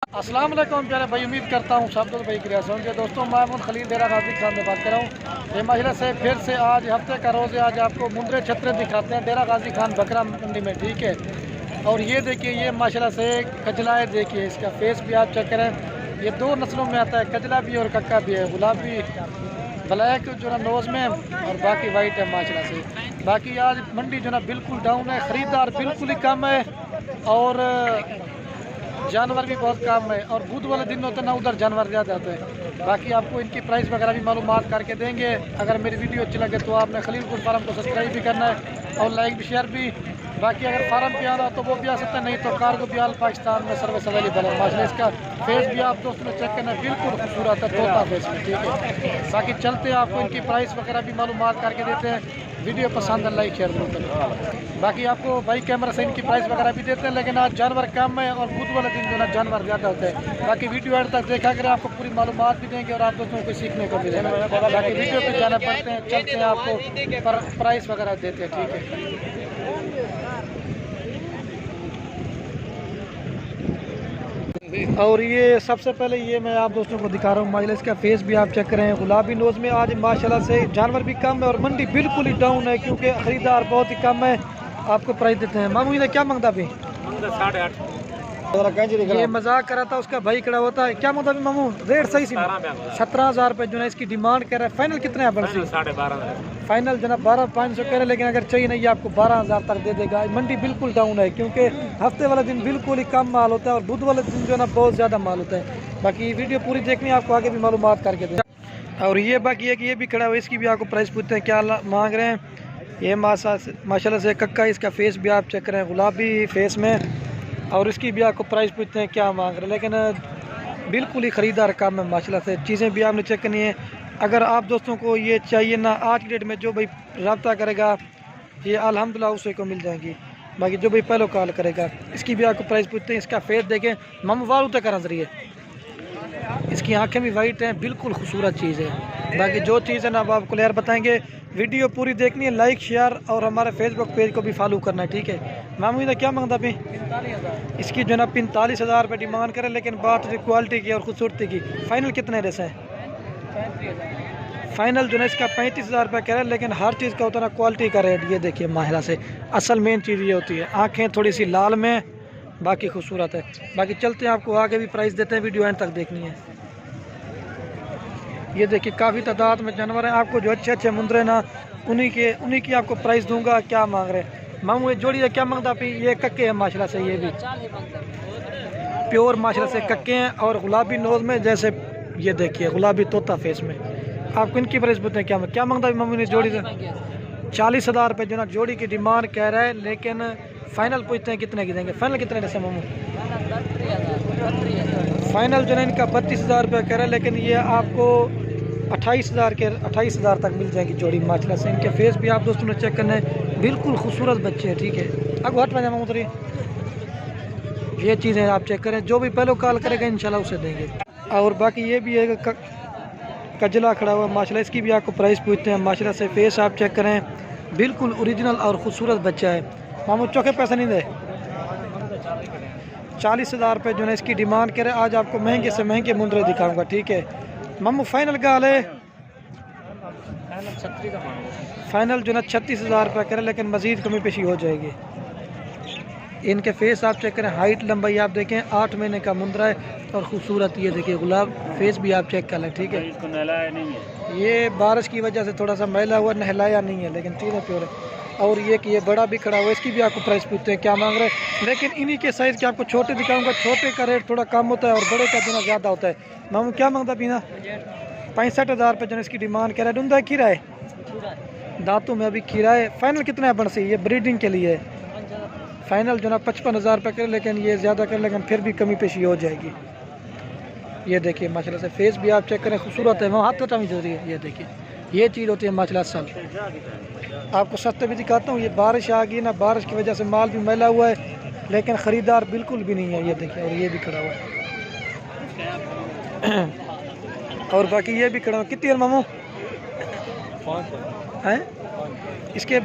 अस्सलाम वालेकुम प्यारे भाई, उम्मीद करता हूँ सब लोग भाई क्रिया होंगे। दोस्तों मैं खलील डेरा गाजी खान से बात कर रहा हूँ। ये माशा से फिर से आज हफ्ते का रोज़ है। आज आपको मुंद्रे छतरे दिखाते हैं डेरा गाजी खान बकरा मंडी में, ठीक है। और ये देखिए, ये माशाल्लाह से कजला है। देखिए इसका फेस भी आप चेक करें। ये दो नस्लों में आता है, कजला भी और कक्का भी है। गुलाबी ब्लैक जो ना नोज़ में और बाकी वाइट है माशाल्लाह से। बाकी आज मंडी जो ना बिल्कुल डाउन है, ख़रीदार बिल्कुल ही कम है और जानवर भी बहुत कम है। और बुध वाले दिन होते हैं ना, उधर जानवर ज़्यादा होते हैं। बाकी आपको इनकी प्राइस वगैरह भी मालूमात करके देंगे। अगर मेरी वीडियो अच्छी लगे तो आपने खलीलपुर फार्म को सब्सक्राइब भी करना है और लाइक भी, शेयर भी। बाकी अगर फार्म पे आना तो वो भी आ सकता है, नहीं तो कार्गो भी आल पाकिस्तान में सर्विस अवेलेबल है। माशाल्लाह इसका फेस भी आप दोस्तों ने चेक करना, बिल्कुल खूबसूरत है, तोता फेस में, ठीक है। बाकी चलते आपको इनकी प्राइस वगैरह भी मालूमात करके देते हैं। वीडियो पसंद है लाइक शेयर जरूर करें। बाकी आपको भाई कैमरा से इनकी प्राइस वगैरह भी देते हैं, लेकिन आज जानवर कम है और बुध वाले दिन जो है जानवर ज़्यादा होते हैं। बाकी वीडियो एंड तक देखा करें, आपको पूरी मालूमात भी देंगे और आप दोस्तों को सीखने को मिलेगा। बाकी वीडियो पे जाना पड़ते हैं, चलते हैं आपको प्राइस वगैरह देते हैं, ठीक है। और ये सबसे पहले ये मैं आप दोस्तों को दिखा रहा हूँ माशाल्लाह इसका फेस भी आप चेक करें। गुलाबी नोज में आज माशाल्लाह से जानवर भी कम है और मंडी बिल्कुल ही डाउन है क्योंकि खरीदार बहुत ही कम है। आपको प्राइस देते हैं। मामू इन्हें क्या मांगता अभी? 8.5। ये मजाक करा था, उसका भाई खड़ा होता है। क्या मांगता अभी मामू? रेट सही सी 17,000 रुपये जो है इसकी डिमांड कर रहा है। फाइनल कितने है? 12.5 फाइनल जो है 12,500 कह रहे हैं, लेकिन अगर चाहिए नहीं आपको 12,000 तक दे देगा। मंडी बिल्कुल डाउन है क्योंकि हफ्ते वाला दिन बिल्कुल ही कम माल होता है और बुध वाले दिन जो है ना बहुत ज़्यादा माल होता है। बाकी वीडियो पूरी देखनी है, आपको आगे भी मालूमात करके दें। और ये बाकी है कि ये भी खड़ा हुआ, इसकी भी आपको प्राइस पूछते हैं क्या मांग रहे हैं। ये माशाल्लाह से कक्का, इसका फेस भी आप चेक करें, गुलाबी फेस में। और इसकी भी आपको प्राइस पूछते हैं क्या मांग रहे हैं, लेकिन बिल्कुल ही ख़रीदार काम है माशाल्लाह से। चीज़ें भी आपने चेक करनी है। अगर आप दोस्तों को ये चाहिए ना, आज की डेट में जो भाई रब्ता करेगा ये अल्हम्दुलिल्लाह उसे को मिल जाएंगी। बाकी जो भाई पहले कॉल करेगा, इसकी भी आपको प्राइस पूछते हैं। इसका फेस देखें, ममवार उतर कर नजरिए, इसकी आंखें भी वाइट हैं, बिल्कुल खूबसूरत चीज़ है। बाकी जो चीज़ है ना वो आपको क्लियर बताएंगे। वीडियो पूरी देखनी है, लाइक शेयर और हमारे फेसबुक पेज को भी फॉलो करना है, ठीक है। मामू इधर क्या मांगता अभी? 45,000। इसकी जो ना 45,000 रुपये डिमांड करें, लेकिन बात क्वालिटी की और खूबसूरती की। फाइनल कितने रेस हैं? 35,000। फाइनल जो है इसका 35,000 रुपये कह रहे हैं, लेकिन हर चीज़ का होता है ना क्वालिटी का रेट। ये देखिए माहिरा से असल मेन चीज़ ये होती है, आँखें थोड़ी सी लाल में, बाकी खूबसूरत है। बाकी चलते हैं, आपको आगे भी प्राइस देते हैं, वीडियो एंड तक देखनी है। ये देखिए काफ़ी तादाद में जानवर हैं। आपको जो अच्छे अच्छे मुंद्रे ना उन्हीं की आपको प्राइस दूंगा। क्या मांग रहे हैं मामू? ये जोड़ी है क्या मांगता अभी? ये कक्के हैं माशाल्लाह से, ये भी प्योर माशाल्लाह से कक्के हैं और गुलाबी नोज में, जैसे ये देखिए गुलाबी तोता फेस में। आपको इनकी प्राइस बताएं क्या मांगता अभी मामू ने जोड़ी से? 40,000 रुपये जो ना जोड़ी की डिमांड कह रहा है, लेकिन फाइनल पूछते हैं कितने की देंगे। फाइनल कितने जैसे मामू? फाइनल जो है इनका 32,000 रुपये कह रहे हैं, लेकिन ये आपको 28,000 तक मिल जाएगी जोड़ी माशाल्लाह से। इनके फेस भी आप दोस्तों ने चेक करना है, बिल्कुल खूबसूरत बच्चे हैं, ठीक है। अब हट में उतरिए, ये चीज़ें आप चेक करें। जो भी पहले कॉल करेगा इंशाल्लाह उसे देंगे। और बाकी ये भी है कजला खड़ा हुआ माशाल्लाह, इसकी भी आपको प्राइस पूछते हैं माशाल्लाह से। फेस आप चेक करें, बिल्कुल ओरिजिनल और ख़ूबसूरत बच्चा है। मामू चौके पैसे नहीं दे। 40,000 रुपये जो है इसकी डिमांड करे। आज आपको महंगे से महंगे मुंडरे दिखाऊंगा, ठीक है। मामू फाइनल का हाल है? फाइनल जो है 36,000 रुपये करे, लेकिन मज़ीद कमी पेशी हो जाएगी। इनके फेस आप चेक करें, हाइट लंबाई आप देखें, 8 महीने का मुंद्रा है और खूबसूरत। ये देखिए गुलाब फेस भी आप चेक कर लें, ठीक है। इसको नहलाया नहीं है, ये बारिश की वजह से थोड़ा सा मैला हुआ, नहलाया नहीं है, लेकिन चीज़ें प्योर है। और ये कि ये बड़ा भी खड़ा हुआ, इसकी भी आपको प्राइस पूछते हैं क्या मांग रहे हैं, लेकिन इन्हीं के साइज़ के आपको छोटे दिखाऊंगा। छोटे का रेट थोड़ा कम होता है और बड़े का जो ज़्यादा होता है। मामू क्या मांगता पीना? 65,000 रुपये जो इसकी डिमांड कह रहा है। डूंदा खीरा है, दांतों में अभी खीरा है। फाइनल कितना है बंसी? ये ब्रीडिंग के लिए है। फाइनल जो ना 55,000 रुपये करे, लेकिन ये ज़्यादा कर, लेकिन फिर भी कमी पेशी हो जाएगी। ये देखिए माशाल्लाह से फेस भी आप चेक करें, खूबसूरत है। वहाँ हाथ तो जरूरी है। ये देखिए ये चीज़ होती है माशाल्लाह सब। आपको सस्ते भी दिखाता हूँ। ये बारिश आ गई ना, बारिश की वजह से माल भी मैला हुआ है, लेकिन ख़रीदार बिल्कुल भी नहीं है। ये देखिए, और ये भी खड़ा हुआ है और बाकी ये भी खड़ा हुआ। कितनी है मामू? 5 है इसके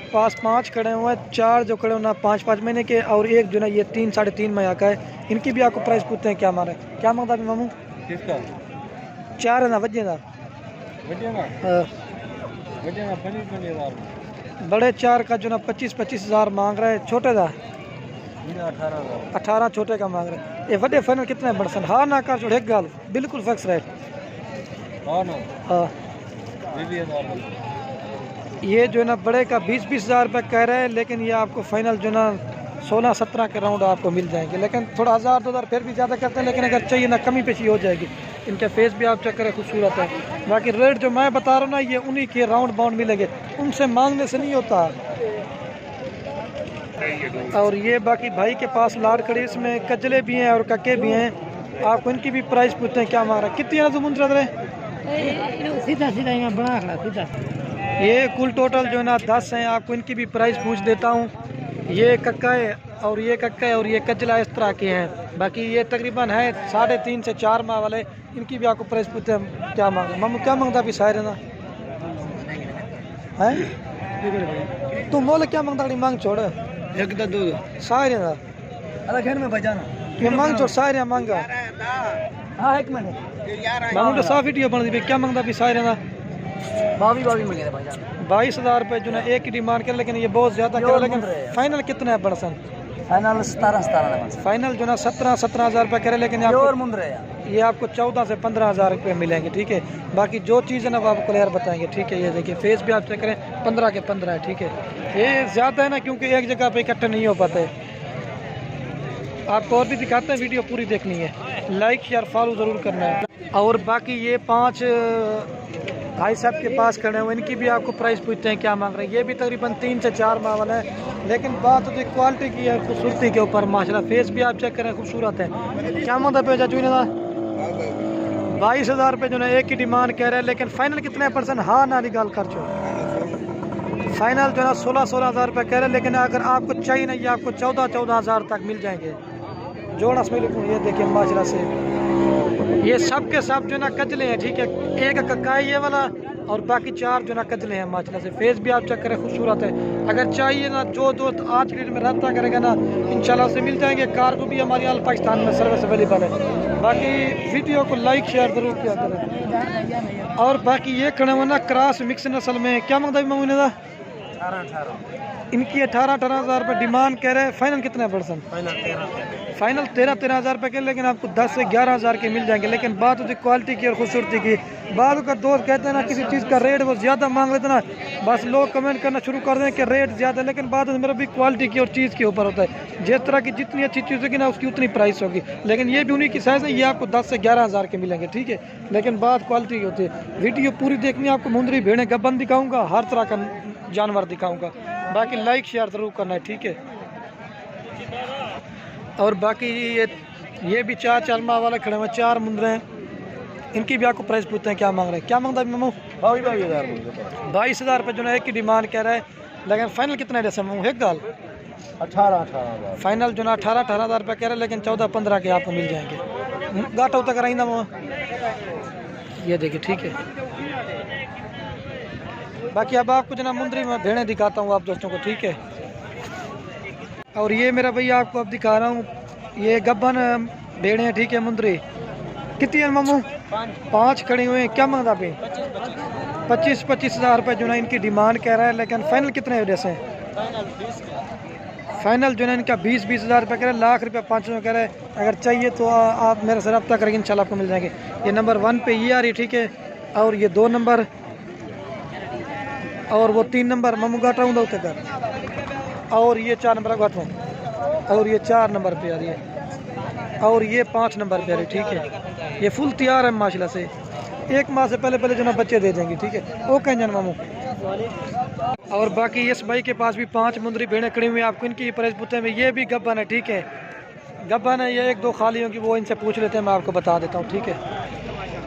पास 5 खड़े हुए हैं, 4 जो खड़े हुए ना 5-5 महीने के, और एक जो ना ये 3 साढ़े 3 महीने का है। इनकी भी आपको प्राइस पूछते हैं क्या मारा है, क्या मांगता है मामू? किसका? 4 है ना वजे ना, बड़े 4 का जो ना 25-25 हज़ार मांग रहा है, छोटे का 18 छोटे का मांग रहे हैं। ये वड्डे फाइनल कितना है बड़सन? हाँ ना कर छोड़ एक गाल बिल्कुल फिक्स रेट। हाँ ये जो है ना बड़े का 20-20 हज़ार रुपये कह रहे हैं, लेकिन ये आपको फाइनल जो ना 16-17 के राउंड आपको मिल जाएंगे, लेकिन थोड़ा 1000-2000 फिर भी ज़्यादा करते हैं, लेकिन अगर चाहिए ना कमी पेशी हो जाएगी। इनके फेस भी आप चेक करें खूबसूरत है। बाकी रेट जो मैं बता रहा हूँ ना ये उन्हीं के राउंड बाउंड मिलेंगे, उनसे मांगने से नहीं होता। और ये बाकी भाई के पास लाड़ खड़ी, इसमें कजले भी हैं और कक्के भी हैं। आपको इनकी भी प्राइस पूछते हैं क्या मांग रहा है, कितनी है समुद्र सीधा सीधा यहाँ बना खड़ा सीधा। ये कुल टोटल जो है ना 10 हैं। आपको इनकी भी प्राइस पूछ देता हूँ। ये कक्का है और ये कक्का है और ये कजला इस तरह के हैं। बाकी ये तकरीबन है 3.5 से 4 माह वाले। इनकी भी आपको प्राइस पूछते हैं क्या मांगे। मामू क्या मांगता अभी शायर ना है तू मोल क्या मांगता? मांग छोड़ एक दूध शायर ना अरे घर में बजाना ये मांग छोड़ शायर मांगा। हाँ 1 मिनट मामू तो साफ वीडियो बन दी क्या मांगता अभी शायर ना? 22 मिल गया भाईजान। 22,000 रुपये जो ना एक की डिमांड कर, लेकिन ये बहुत ज़्यादा कर, लेकिन फाइनल कितना है बड़सन? फाइनल 17 फाइनल जो ना 17 हज़ार रुपये करे, लेकिन आपको मुंद्रे ये आपको 14 से 15 हज़ार रुपये मिलेंगे। ठीक है बाकी जो चीज़ है ना वो आपको क्लियर बताएंगे। ठीक है ये देखिए फेस भी आप चेक करें 15 के 15 है। ठीक है ये ज़्यादा है ना क्योंकि एक जगह पे इकट्ठे नहीं हो पाते। आपको और भी दिखाते हैं, वीडियो पूरी देखनी है, लाइक शेयर फॉलो ज़रूर करना है। और बाकी ये 5 भाई साहब के पास खड़े हुए, इनकी भी आपको प्राइस पूछते हैं क्या मांग रहे हैं। ये भी तकरीबन 3 से 4 माह वाला है, लेकिन बात तो क्वालिटी की है, खूबसूरती के ऊपर माशाल्लाह। फेस भी आप चेक करें खूबसूरत है। क्या मांगता पे चाचू ने? 22,000 रुपये जो है एक की डिमांड कह रहे हैं, लेकिन फाइनल कितने %? हाँ ना निकाल कर चो फाइनल जो है 16 हज़ार रुपये कह रहे हैं, लेकिन अगर आपको चाहिए ना ये आपको 14 हज़ार तक मिल जाएंगे जोड़ा। ये देखिए माशाल्लाह से ये सब के सब जो ना कजले हैं। ठीक है एक कक्का है ये वाला और बाकी 4 जो ना कजले हैं माशाल्लाह से। फेस भी आप चेक करें खूबसूरत है। अगर चाहिए ना जो दोस्त आज की डेट में रब्ता करेगा ना इंशाल्लाह से मिल जाएंगे। कार को भी हमारी आल पाकिस्तान में सर्विस अवेलेबल है। बाकी वीडियो को लाइक शेयर जरूर किया करें। और बाकी ये खड़े हुए ना क्रॉस मिक्स नस्ल में क्या मांगता है मामू ने? 18 इनकी 18 हज़ार रुपये डिमांड कह रहे हैं। फाइनल कितना है %? फाइनल 13 हज़ार रुपये के, लेकिन आपको 10 से 11 हज़ार के मिल जाएंगे। लेकिन बात होती क्वालिटी की और खूबसूरती की। बाद का दोस्त कहते हैं ना किसी चीज़ का रेट वो ज़्यादा मांग लेते ना, बस लोग कमेंट करना शुरू कर दें कि रेट ज़्यादा, लेकिन बात मेरा भी क्वालिटी की और चीज़ के ऊपर होता है। जिस तरह की जितनी अच्छी चीज़ होगी ना उसकी उतनी प्राइस होगी। लेकिन ये भी उन्हीं की साइज़ है, ये आपको 10 से 11 हज़ार के मिलेंगे। ठीक है लेकिन बात क्वालिटी की होती है। वीडियो पूरी देखनी है आपको। मुंदरी भेड़ें गब्बन दिखाऊँगा, हर तरह का जानवर दिखाऊँगा। बाकी लाइक शेयर ज़रूर करना है। ठीक है और बाकी ये भी 4 माह वाले खड़े हुए 4 मुंदरे हैं। इनकी भी आपको प्राइस पूछते हैं क्या मांग रहे हैं। क्या मांगता है मामू? 22,000 रुपये जो है एक की डिमांड कह रहा है, लेकिन फाइनल कितना है जैसे मामू? एक गाल 18 फाइनल जो ना 18 हज़ार रुपये कह रहे हैं, लेकिन 14-15 के आपको मिल जाएंगे। गाटा उतर कराइंदा मामा ये देखिए। ठीक है बाकी अब आपको जना मुंदरी में भेड़ें दिखाता हूँ आप दोस्तों को। ठीक है और ये मेरा भैया आपको अब दिखा रहा हूँ, ये गब्बन भेड़ें हैं। ठीक है मुंदरी कितनी है मामू? 5 खड़े हुए हैं। क्या मांगता पे? 25 हज़ार रुपये जो ना इनकी डिमांड कह रहा है, लेकिन फाइनल कितने वजह से? फाइनल जो है इनका 20 हज़ार रुपये कह रहे हैं, लाख रुपये 500 कह रहे हैं। अगर चाहिए तो आप मेरे से रब्ता करेंगे इंशाल्लाह आपको मिल जाएंगे। ये नंबर 1 पे ये आ रही। ठीक है और ये 2 नंबर और वो 3 नंबर मामू गाटा हूँ उठे कर, और ये 4 नंबर गाटा हूँ, और ये 4 नंबर पे आ रही है, और ये 5 नंबर पे आ रही। ठीक है ये फुल तैयार है माशाल्लाह से। 1 माह से पहले जो ना बच्चे दे देंगे। ठीक है ओके जान मामू। और बाकी इस भाई के पास भी 5 मुंदरी भेड़ें खड़ी हुई हैं। आपको इनकी प्राइस पूछते हैं। ये भी गब्बन है। ठीक है गब्बन है, ये 1-2 खालियों की वो इनसे पूछ लेते हैं, मैं आपको बता देता हूँ। ठीक है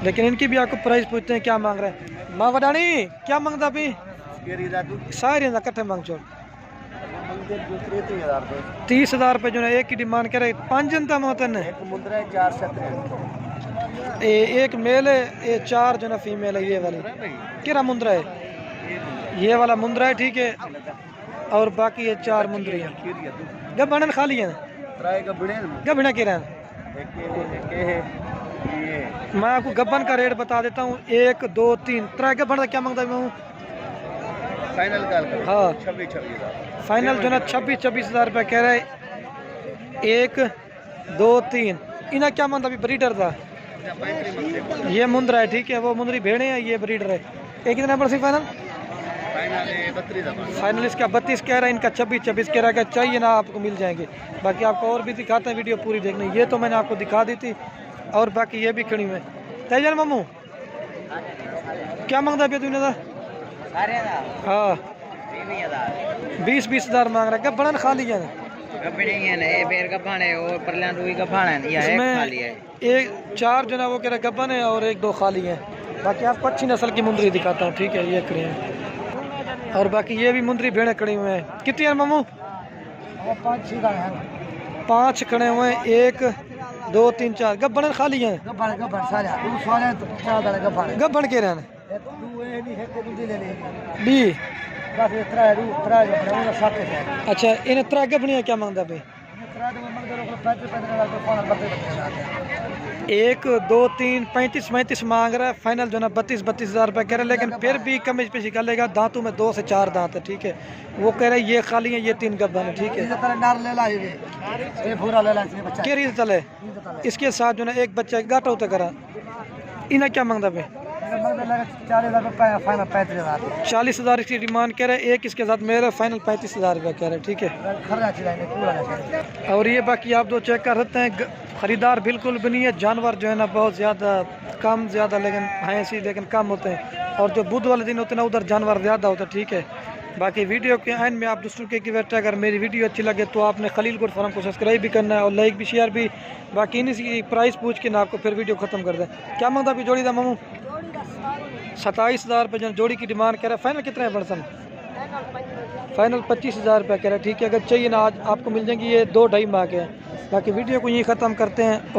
लेकिन इनकी भी आपको प्राइस पूछते हैं क्या मांग रहे हैं। माँ वडानी क्या मांगता अभी? सारे कट्ठे मांग छोड़ 30 हज़ार रुपये जो है एक की डिमांड करे। 5 जनता मोहतन है, एक मेल है, 4 जो ना फीमेल है। ये वाली किरा मुंद्रा है ये वाला मुंद्रा है, ठीक है, और बाकी ये 4 मुंदरी हैं। गब्बन खाली हैं, गब्बना के रहे। मैं आपको गब्बन का रेट बता देता हूँ, 1 2 3 3 गब्बन का क्या मांगता हूँ? फाइनल हाँ 26,000 फाइनल जो ना 26,000 रुपये कह रहा है। 1 2 3 इन्हें क्या मानता? अभी ब्रीडर था, ये मुंद्रा है, ठीक है, वो मुंदरी भेड़े हैं, ये ब्रीडर है। एक कितना नंबर से फाइनल? फाइनल इसका 32 कह रहा है, इनका 26 कह रहा है। चाहिए ना आपको मिल जाएंगे। बाकी आपको और भी दिखाते हैं, वीडियो पूरी देखनी। ये तो मैंने आपको दिखा दी थी, और बाकी ये भी खड़ी हुई है। तेजन मामू क्या मांगता है तूने? हाँ 20,000 मांग रहा है। गब्बन खाली है, इसमें एक 4 जो ना वो कह रहा गब्बन है, और 1 2 खाली है। बाकी आपको अच्छी नस्ल की मुंदरी दिखाता हूँ, ठीक है, ये खड़ी है। और बाकी ये भी मुंदरी भेड़े खड़ी हुए हैं। कितनी है मामू? 5 खड़े हुए हैं, 1 2 3 4 गब्बन खाली हैं। गब्बन के रहने बी। अच्छा इन्हें 3 गब्बनियाँ क्या मांगता भाई? 1 2 3 35 मांग रहा है। फाइनल जो ना 32,000 रुपये कह रहा है, लेकिन फिर भी कम पेशी कर लेगा। दांतों में 2 से 4 दांत है, ठीक है। वो कह रहे हैं ये खाली है, ये 3 गब्बन है, ठीक है। क्या रीज चले इसके साथ जो ना एक बच्चा गाटा होता करा। इन्हें क्या मांगता भाई? 40,000 इसकी डिमांड कह रहे हैं। एक इसके साथ मेरा फाइनल 35,000 रुपये कह रहे हैं, ठीक है। और ये बाकी आप दो चेक कर सकते हैं। ख़रीदार बिल्कुल भी नहीं है। जानवर जो है ना बहुत ज़्यादा कम ज़्यादा लेकिन भैंसी लेकिन कम होते हैं, और जो बुध वाले दिन होते हैं ना उधर जानवर ज़्यादा होता है, ठीक है। बाकी वीडियो के एंड में आप दूसरों के वेट अगर मेरी वीडियो अच्छी लगे तो आपने खलील गोट फार्म को सब्सक्राइब भी करना है, और लाइक भी शेयर भी। बाकी इन्हीं की प्राइस पूछ के ना आपको फिर वीडियो ख़त्म कर दें। क्या मांगता अभी जोड़ी था मामू? 27,000 रुपये जो जोड़ी की डिमांड कर रहा है। फाइनल कितना है पर्सन? फाइनल 25,000 रुपये कह रहा है, ठीक है। अगर चाहिए ना आज आपको मिल जाएंगी, ये 2 ढाई माह के हैं। बाकी वीडियो को यहीं ख़त्म करते हैं।